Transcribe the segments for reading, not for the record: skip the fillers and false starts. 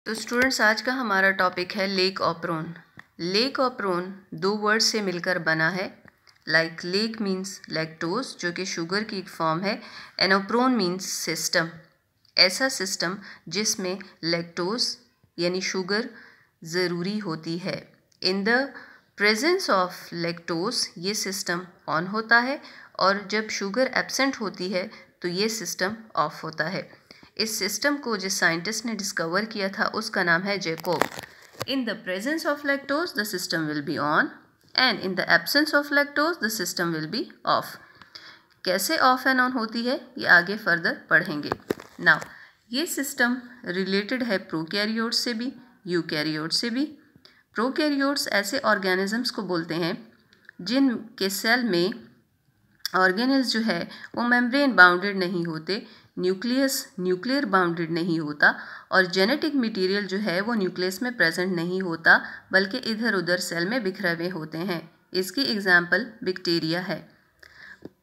तो स्टूडेंट्स, आज का हमारा टॉपिक है लेक ऑप्रोन। लेक ऑप्रोन दो वर्ड से मिलकर बना है। लाइक लेक मीन्स लैक्टोज जो कि शुगर की एक फॉर्म है, एंड ऑप्रोन मीन्स सिस्टम, ऐसा सिस्टम जिसमें लैक्टोज यानी शुगर ज़रूरी होती है। इन द प्रेजेंस ऑफ लैक्टोज ये सिस्टम ऑन होता है, और जब शुगर एब्सेंट होती है तो ये सिस्टम ऑफ होता है। इस सिस्टम को जिस साइंटिस्ट ने डिस्कवर किया था उसका नाम है Jacob. In the presence of lactose the system will be on, and in the absence of lactose the system will be of. कैसे ऑफ एंड ऑन होती है ये आगे फर्दर पढ़ेंगे। नाउ ये सिस्टम रिलेटेड है प्रोकैरियोट्स से भी, यूकैरियोट्स से भी। प्रोकैरियोट्स ऐसे ऑर्गेनिजम्स को बोलते हैं जिनके सेल में ऑर्गेनेल्स जो है वो मेम्ब्रेन बाउंडेड नहीं होते, न्यूक्लियर बाउंडेड नहीं होता, और जेनेटिक मटेरियल जो है वो न्यूक्लियस में प्रेजेंट नहीं होता बल्कि इधर उधर सेल में बिखरे हुए होते हैं। इसकी एग्जाम्पल बैक्टीरिया है।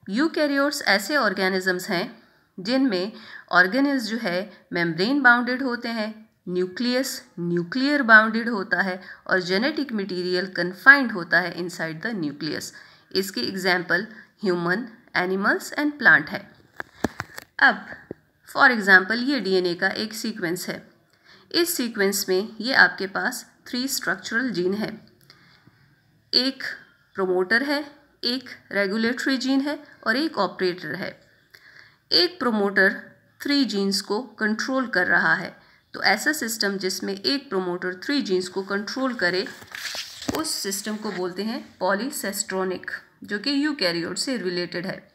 यूकैरियोट्स ऐसे ऑर्गेनिजम्स हैं जिनमें ऑर्गेनेल्स जो है मेम्ब्रेन बाउंडेड होते हैं, न्यूक्लियर बाउंडेड होता है, और जेनेटिक मटेरियल कन्फाइंड होता है इनसाइड द न्यूक्लियस। इसकी example human, animals and plant है। अब फॉर एग्जांपल ये डीएनए का एक सीक्वेंस है। इस सीक्वेंस में ये आपके पास 3 स्ट्रक्चरल जीन है। एक प्रोमोटर है, एक रेगुलेटरी जीन है, और एक ऑपरेटर है। एक प्रोमोटर 3 जीन्स को कंट्रोल कर रहा है। तो ऐसा सिस्टम जिसमें एक प्रोमोटर 3 जीन्स को कंट्रोल करे उस सिस्टम को बोलते हैं पॉलीसेस्ट्रोनिक, जो कि यूकैरियोट से रिलेटेड है।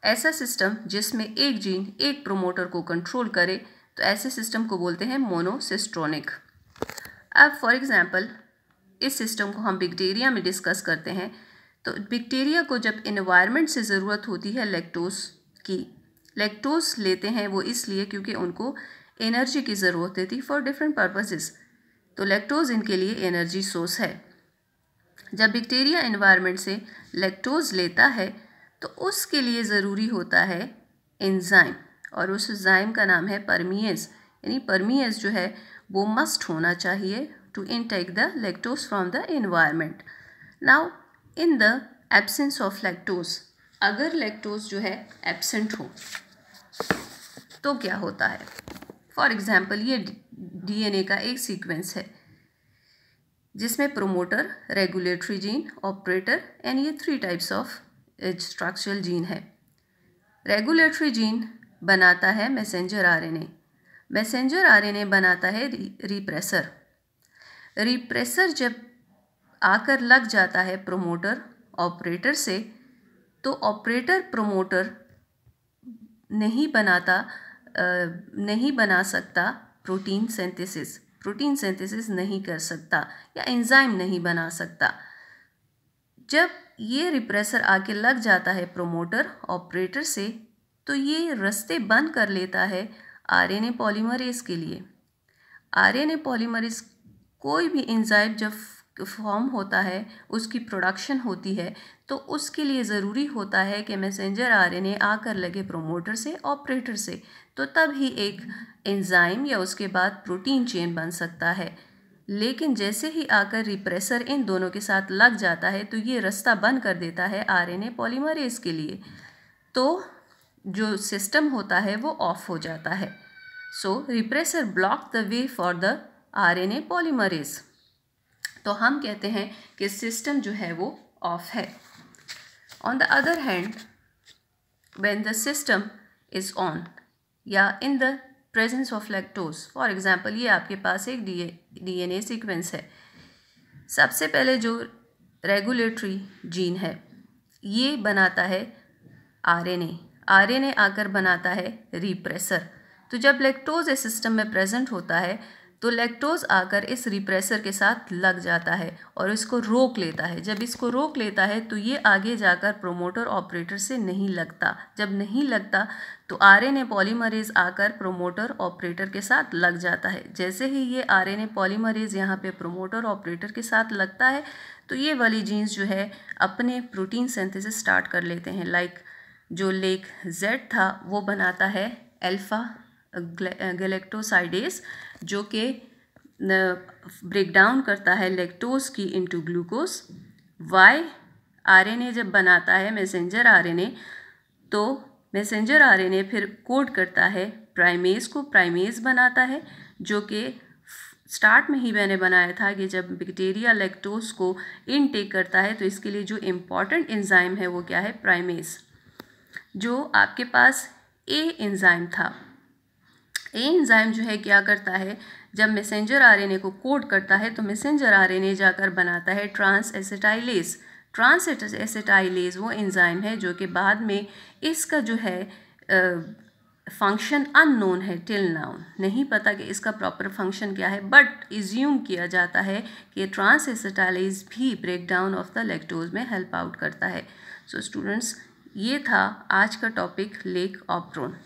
ऐसा सिस्टम जिसमें एक जीन एक प्रोमोटर को कंट्रोल करे तो ऐसे सिस्टम को बोलते हैं मोनोसिस्ट्रोनिक। अब फॉर एग्जांपल इस सिस्टम को हम बैक्टीरिया में डिस्कस करते हैं। तो बैक्टीरिया को जब एनवायरनमेंट से ज़रूरत होती है लैक्टोज की, लैक्टोज लेते हैं वो इसलिए क्योंकि उनको एनर्जी की ज़रूरत होती फॉर डिफरेंट पर्पसेस। तो लैक्टोज इनके लिए एनर्जी सोर्स है। जब बैक्टीरिया एनवायरनमेंट से लैक्टोज लेता है तो उसके लिए ज़रूरी होता है एंजाइम, और उस एंजाइम का नाम है परमीएज। यानी परमीएज जो है वो मस्ट होना चाहिए to intake the lactose from the environment. Now in the absence of lactose, अगर लैक्टोज जो है एब्सेंट हो तो क्या होता है। फॉर एग्जांपल ये डीएनए का एक सीक्वेंस है जिसमें promoter, regulatory gene, operator and ये 3 टाइप्स ऑफ स्ट्रक्चरल जीन है। रेगुलेटरी जीन बनाता है मैसेंजर आरएनए, मैसेंजर आरएनए बनाता है रिप्रेसर। रिप्रेसर जब आकर लग जाता है प्रोमोटर ऑपरेटर से तो ऑपरेटर प्रोमोटर नहीं बना सकता प्रोटीन सिंथेसिस नहीं कर सकता या एंजाइम नहीं बना सकता। जब ये रिप्रेसर आके लग जाता है प्रोमोटर ऑपरेटर से तो ये रास्ते बंद कर लेता है आरएनए पॉलीमरेज के लिए। आरएनए पॉलीमरेज कोई भी एंजाइम जब फॉर्म होता है, उसकी प्रोडक्शन होती है, तो उसके लिए ज़रूरी होता है कि मैसेंजर आरएनए आकर लगे प्रोमोटर से, ऑपरेटर से, तो तब ही एक एंजाइम या उसके बाद प्रोटीन चेन बन सकता है। लेकिन जैसे ही आकर रिप्रेसर इन दोनों के साथ लग जाता है तो ये रास्ता बंद कर देता है आरएनए पॉलीमरेज के लिए, तो जो सिस्टम होता है वो ऑफ हो जाता है। सो repressor block the way for the RNA polymerase. तो हम कहते हैं कि सिस्टम जो है वो ऑफ है। On the other hand, when the system is on या in the presence of lactose, for example ये आपके पास एक डीएनए सीक्वेंस है। सबसे पहले जो रेगुलेटरी जीन है ये बनाता है आरएनए आकर बनाता है रिप्रेसर। तो जब लैक्टोज इस सिस्टम में प्रेजेंट होता है तो लैक्टोज आकर इस रिप्रेसर के साथ लग जाता है और इसको रोक लेता है। जब इसको रोक लेता है तो ये आगे जाकर प्रोमोटर ऑपरेटर से नहीं लगता। जब नहीं लगता तो आरएनए पॉलीमरेज आकर प्रोमोटर ऑपरेटर के साथ लग जाता है। जैसे ही ये आरएनए पॉलीमरेज यहाँ पे प्रोमोटर ऑपरेटर के साथ लगता है तो ये वाली जीन्स जो है अपने प्रोटीन सिंथेसिस स्टार्ट कर लेते हैं। लाइक जो लेक जेड था वो बनाता है अल्फा गैलेक्टोसाइडेस, जो कि ब्रेक डाउन करता है लैक्टोज की इनटू ग्लूकोज। वाई आरएनए जब बनाता है मैसेंजर आरएनए, तो मैसेंजर आरएनए फिर कोड करता है प्राइमेज को, प्राइमेज बनाता है, जो कि स्टार्ट में ही मैंने बनाया था कि जब बैक्टीरिया लैक्टोज को इनटेक करता है तो इसके लिए जो इम्पॉर्टेंट एंजाइम है वो क्या है, प्राइमेज। जो आपके पास ए एंजाइम था, ए एंजाइम जो है क्या करता है, जब मैसेंजर आरएनए को कोड करता है तो मैसेंजर आरएनए जाकर बनाता है ट्रांस एसिटाइलेज। ट्रांस एसिटाइलेज वो एंजाइम है जो कि बाद में इसका जो है फंक्शन अननोन है, टिल नाउ नहीं पता कि इसका प्रॉपर फंक्शन क्या है, बट इज्यूम किया जाता है कि ट्रांस एसिटाइलेज भी break down of the lactose में हेल्प आउट करता है। सो स्टूडेंट्स, ये था आज का टॉपिक लेक ऑप्रोन।